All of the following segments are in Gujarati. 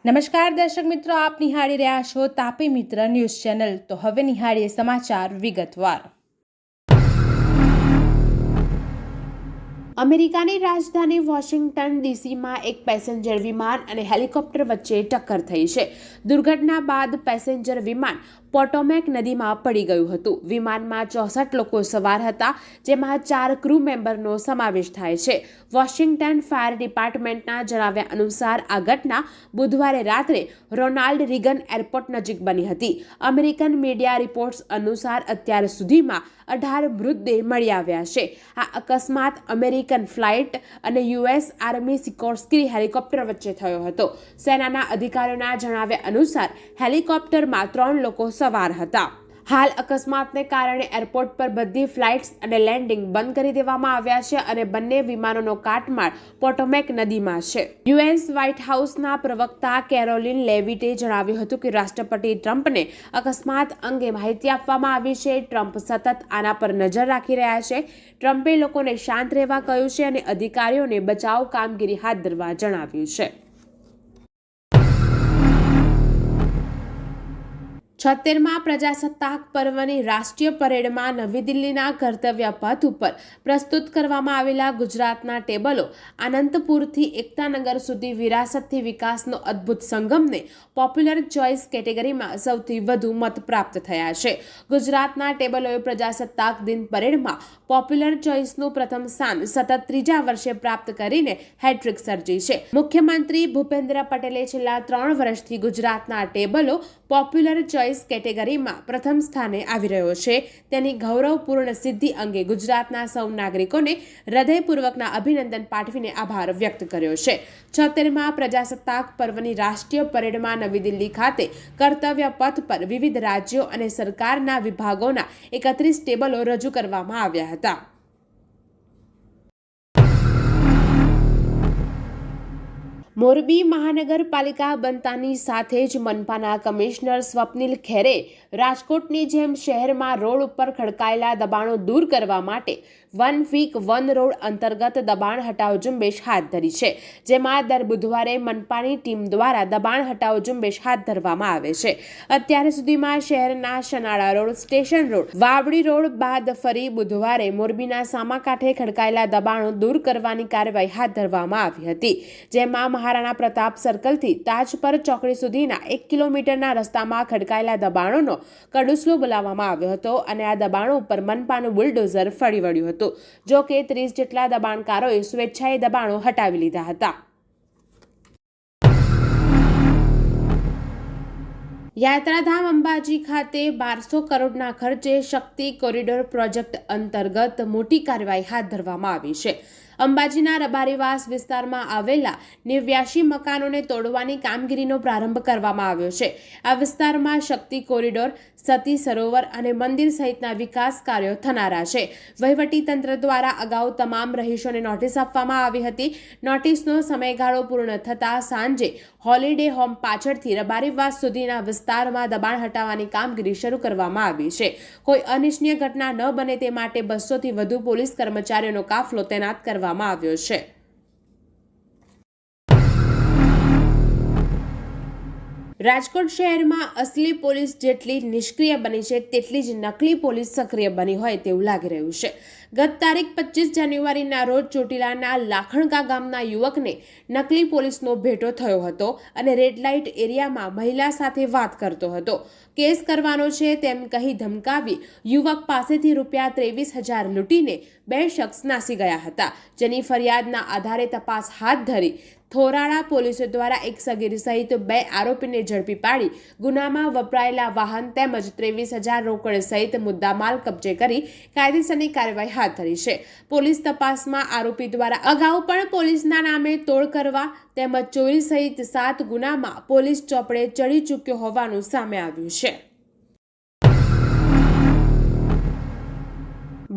નમસ્કાર દર્શક મિત્રો, આપ નિહાળી રહ્યા છો તાપી મિત્ર ન્યૂઝ ચેનલ। તો હવે નિહાળીએ સમાચાર વિગતવાર। અમેરિકાની રાજધાની વોશિંગ્ટન ડીસીમાં એક પેસેન્જર વિમાન અને હેલિકોપ્ટર વચ્ચે ટક્કર થઈ છે। દુર્ઘટના બાદ પેસેન્જર વિમાન પોટોમેક નદીમાં પડી ગયું હતું। વિમાનમાં 64 લોકો સવાર હતા, જેમાં 4 ક્રૂ મેમ્બરનો સમાવેશ થાય છે। વોશિંગ્ટન ફાયર ડિપાર્ટમેન્ટના જણાવ્યા અનુસાર આ ઘટના બુધવારે રાત્રે રોનાલ્ડ રીગન એરપોર્ટ નજીક બની હતી। અમેરિકન મીડિયા રિપોર્ટ્સ અનુસાર અત્યાર સુધીમાં 18 મૃતદેહ મળી આવ્યા છે। આ અકસ્માત અમેરિકન ફ્લાઇટ અને યુએસ આર્મી સિકોર્સ્કી હેલિકોપ્ટર વચ્ચે થયો હતો। સેનાના અધિકારીઓના જણાવ્યા અનુસાર હેલિકોપ્ટરમાં 3 લોકો સવાર હતા। હાલ અકસ્માતને કારણે એરપોર્ટ પર બધી ફ્લાઇટ્સ અને લેન્ડિંગ બંધ કરી દેવામાં આવ્યા છે અને બંને વિમાનોનો કાટમાળ પોટોમેક નદીમાં છે। યુએસ વ્હાઇટ હાઉસના પ્રવક્તા કેરોલિન લેવિટે જણાવ્યું હતું કે રાષ્ટ્રપતિ ટ્રમ્પને અકસ્માત અંગે માહિતી આપવામાં આવી છે। ટ્રમ્પ સતત આના પર નજર રાખી રહ્યા છે। ટ્રમ્પે લોકોને શાંત રહેવા કહ્યું છે અને અધિકારીઓને બચાવ કામગીરી હાથ ધરવા જણાવ્યું છે। 76મા પ્રજાસત્તાક પર્વની રાષ્ટ્રીય પરેડમાં નવી દિલ્હીના કર્તવ્ય પથ ઉપર પ્રસ્તુત કરવામાં આવેલા ગુજરાતના ટેબલો આનંદપુરથી એકતાનગર સુધી વિરાસતથી વિકાસનો અદ્ભુત સંગમને પોપ્યુલર ચોઇસ કેટેગરીમાં સૌથી વધુ મત પ્રાપ્ત થયા છે। ગુજરાતના ટેબલોએ પ્રજાસત્તાક દિન પરેડમાં પોપ્યુલર ચોઇસનું પ્રથમ સ્થાન સતત 3જા વર્ષે પ્રાપ્ત કરીને હેટ્રિક સર્જી છે। મુખ્યમંત્રી ભૂપેન્દ્ર પટેલે છેલ્લા 3 વર્ષથી ગુજરાતના ટેબલો પોપ્યુલર ચોઇસ કેટેગરીમાં પ્રથમ સ્થાને આવી રહ્યો છે તેની ગૌરવપૂર્ણ સિદ્ધિ અંગે ગુજરાતના સૌ નાગરિકોને હૃદયપૂર્વકના અભિનંદન પાઠવીને આભાર વ્યક્ત કર્યો છે। 76મા પ્રજાસત્તાક પર્વની રાષ્ટ્રીય પરેડમાં નવી દિલ્હી ખાતે કર્તવ્ય પથ પર વિવિધ રાજ્યો અને સરકારના વિભાગોના 31 ટેબલો રજૂ કરવામાં આવ્યા હતા। મોરબી મહાનગરપાલિકા બનતાની સાથે જ મનપાના કમિશનર સ્વપ્નિલ ખેરે રાજકોટની જેમ શહેરમાં રોડ ઉપર ખડકાયેલા દબાણો દૂર કરવા માટે 1 વીક 1 રોડ અંતર્ગત દબાણ હટાવ ઝુંબેશ હાથ ધરી છે, જેમાં દર બુધવારે મનપાની ટીમ દ્વારા દબાણ હટાવ ઝુંબેશ હાથ ધરવામાં આવે છે। અત્યાર સુધીમાં શહેરના Shanala road, station road, Vavdi road બાદ ફરી બુધવારે મોરબીના સામાકાંઠે ખડકાયેલા દબાણો દૂર કરવાની કાર્યવાહી હાથ ધરવામાં આવી હતી, જેમાં મહારાણા પ્રતાપ સર્કલથી તાજપર ચોકડી સુધીના 1 કિલોમીટરના રસ્તામાં ખડકાયેલા દબાણોનો કડુસલો બોલાવવામાં આવ્યો હતો અને આ દબાણો ઉપર મનપાનું બુલડોઝર ફરી વળ્યું હતું। જો કે 30 જેટલા દબાણકારોએ સ્વેચ્છાએ દબાણો હટાવી લીધા હતા। યાત્રાધામ અંબાજી ખાતે 1200 કરોડના ખર્ચે શક્તિ કોરિડોર પ્રોજેક્ટ અંતર્ગત મોટી કાર્યવાહી હાથ ધરવામાં આવી છે। અંબાજીના રબારીવાસ વિસ્તારમાં આવેલા 89 મકાનોને તોડવાની કામગીરીનો પ્રારંભ કરવામાં આવ્યો છે। આ વિસ્તારમાં શક્તિ કોરિડોર, સતી સરોવર અને મંદિર સહિતના વિકાસ કાર્યો થનારા છે। વહીવટી તંત્ર દ્વારા અગાઉ તમામ રહીશોને નોટિસ આપવામાં આવી હતી। નોટિસનો સમયગાળો પૂર્ણ થતાં સાંજે હોલિડે હોમ પાછળથી રબારીવાસ સુધીના વિસ્તારમાં દબાણ હટાવવાની કામગીરી શરૂ કરવામાં આવી છે। કોઈ અનિચ્છનીય ઘટના ન બને તે માટે 200થી વધુ પોલીસ કર્મચારીઓનો કાફલો તૈનાત કરવામાં આવ્યો છે। રાજકોટ શહેરમાં અસલી પોલીસ જેટલી નિષ્ક્રિય બની છે તેટલી જ નકલી પોલીસ સક્રિય બની હોય તેવું લાગી રહ્યું છે। ગત તારીખ 25 જાન્યુઆરીના રોજ ચોટીલાના લાખણકા ગામના યુવકને નકલી પોલીસનો ભેટો થયો હતો અને રેડ લાઇટ એરિયામાં મહિલા સાથે વાત કરતો હતો। કેસ કરવાનો છે તેમ કહી ધમકાવી યુવક પાસેથી રૂપિયા 23,000 લૂંટીને 2 શખ્સ નાસી ગયા હતા, જેની ફરિયાદના આધારે તપાસ હાથ ધરી થોરાળા પોલીસ દ્વારા એક સગીર સહિત 2 આરોપીને ઝડપી પાડી ગુનામાં વપરાયેલા વાહન તેમજ 23,000 રોકડ સહિત મુદ્દામાલ કબજે કરી કાયદેસરની કાર્યવાહી હાથ ધરી છે। પોલીસ તપાસમાં આરોપી દ્વારા અગાઉ પણ પોલીસના નામે તોડ કરવા તેમજ ચોરી સહિત 7 ગુનામાં પોલીસ ચોપડે ચડી ચૂક્યો હોવાનું સામે આવ્યું છે।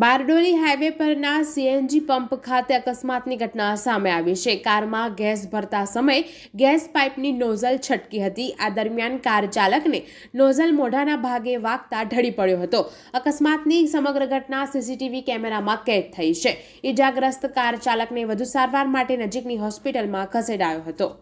બારડોલી હાઈવે પરના સીએનજી પંપ ખાતે અકસ્માતની ઘટના સામે આવી છે। કારમાં ગેસ ભરતા સમયે ગેસ પાઇપની નોઝલ છટકી હતી। આ દરમિયાન કાર ચાલકને નોઝલ મોઢાના ભાગે વાગતા ઢળી પડ્યો હતો। અકસ્માતની સમગ્ર ઘટના સીસીટીવી કેમેરામાં કેદ થઈ છે। ઈજાગ્રસ્ત કાર ચાલકને વધુ સારવાર માટે નજીકની હોસ્પિટલમાં ખસેડાયો હતો।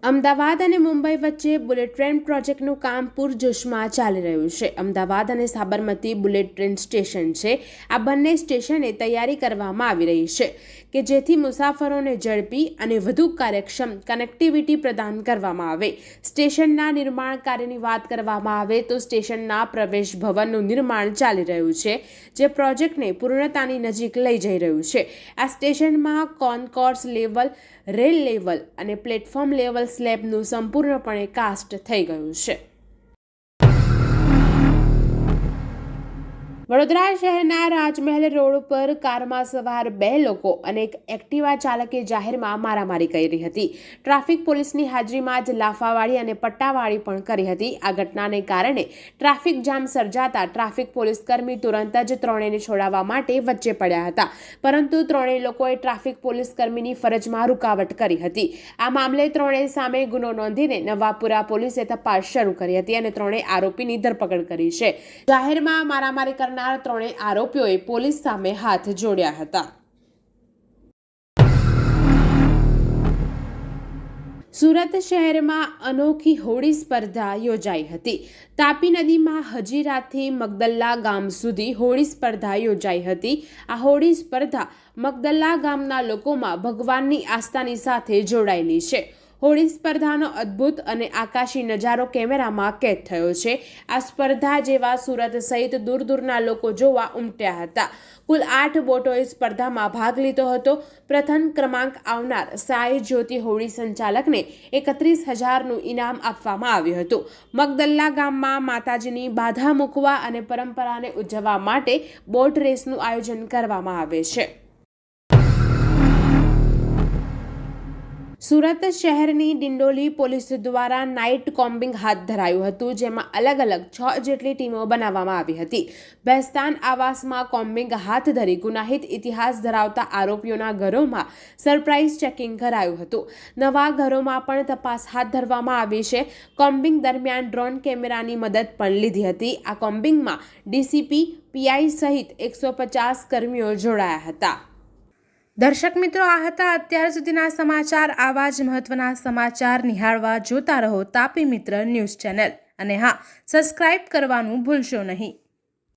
અમદાવાદ અને મુંબઈ વચ્ચે બુલેટ ટ્રેન પ્રોજેક્ટનું કામ પૂરજોશમાં ચાલી રહ્યું છે. અમદાવાદ અને સાબરમતી બુલેટ ટ્રેન સ્ટેશન છે. આ બંને સ્ટેશને તૈયારી કરવામાં આવી રહી છે કે જેથી મુસાફરોને ઝડપી અને વધુ કાર્યક્ષમ કનેક્ટિવિટી પ્રદાન કરવામાં આવે. સ્ટેશનના નિર્માણ કાર્યની વાત કરવામાં આવે તો સ્ટેશનના પ્રવેશ ભવનનું નિર્માણ ચાલી રહ્યું છે, જે પ્રોજેક્ટને પૂર્ણતાની નજીક લઈ જઈ રહ્યું છે. આ સ્ટેશનમાં કોન્કોર્સ લેવલ, રેલ લેવલ અને પ્લેટફોર્મ લેવલ સ્લેબનું સંપૂર્ણપણે કાસ્ટ થઈ ગયું છે. વડોદરા શહેરના રાજમહેલ રોડ પર કારમાં સવાર 2 લોકો અને એક એક્ટિવા ચાલકે જાહેરમાં મારામારી કરી હતી. ટ્રાફિક પોલીસની હાજરીમાં જ લાફાવાળી અને પટ્ટાવાળી પણ કરી હતી. આ ઘટનાને કારણે ટ્રાફિક જામ સર્જાતા ટ્રાફિક પોલીસ કર્મી તુરંત જ ત્રણેયને છોડાવવા માટે વચ્ચે પડ્યા હતા, પરંતુ ત્રણેય લોકોએ ટ્રાફિક પોલીસ કર્મીની ફરજમાં રૂકાવટ કરી હતી. આ મામલે ત્રણેય સામે ગુનો નોંધીને નવાપુરા પોલીસે તપાસ શરૂ કરી હતી અને ત્રણેય આરોપીની ધરપકડ કરી છે. જાહેરમાં મારામારી કરનાર ત્રણેય આરોપીઓએ પોલીસ સામે હાથ જોડ્યા હતા. સુરત શહેરમાં અનોખી હોળી સ્પર્ધા યોજાઈ હતી. તાપી નદીમાં હજીરાથી મગદલ્લા ગામ સુધી હોળી સ્પર્ધા યોજાઈ હતી. આ હોળી સ્પર્ધા મગદલ્લા ગામના લોકોમાં ભગવાનની આસ્થાની સાથે જોડાયેલી છે. હોળી સ્પર્ધાનો અદ્ભુત અને આકાશી નજારો કેમેરામાં કેદ થયો છે. આ સ્પર્ધા જેવા સુરત સહિત દૂર દૂરના લોકો જોવા ઉમટ્યા હતા. કુલ 8 બોટોએ સ્પર્ધામાં ભાગ લીધો હતો. પ્રથમ ક્રમાંક આવનાર સાઈ જ્યોતિ હોળી સંચાલકને 31,000નું ઇનામ આપવામાં આવ્યું હતું. મગદલ્લા ગામમાં માતાજીની બાધા મૂકવા અને પરંપરાને ઉજવવા માટે બોટ રેસનું આયોજન કરવામાં આવે છે. સુરત શહેરની ડિંડોલી પોલીસ દ્વારા નાઇટ કોમ્બિંગ હાથ ધરાયું હતું, જેમાં અલગ અલગ 6 જેટલી ટીમો બનાવવામાં આવી હતી. બેસ્તાન આવાસમાં કોમ્બિંગ હાથ ધરી ગુનાહિત ઇતિહાસ ધરાવતા આરોપીઓના ઘરોમાં સરપ્રાઇઝ ચેકિંગ કરાયું હતું. નવા ઘરોમાં પણ તપાસ હાથ ધરવામાં આવી છે. કોમ્બિંગ દરમિયાન ડ્રોન કેમેરાની મદદ પણ લીધી હતી. આ કોમ્બિંગમાં ડીસીપી, પીઆઈ સહિત 150 કર્મીઓ જોડાયા હતા. દર્શક મિત્રો, આ હતા અત્યાર સુધીના સમાચાર. આવા જ મહત્વના સમાચાર નિહાળવા જોતા રહો તાપી મિત્ર ન્યૂઝ ચેનલ. અને હા, સબસ્ક્રાઇબ કરવાનું ભૂલશો નહીં.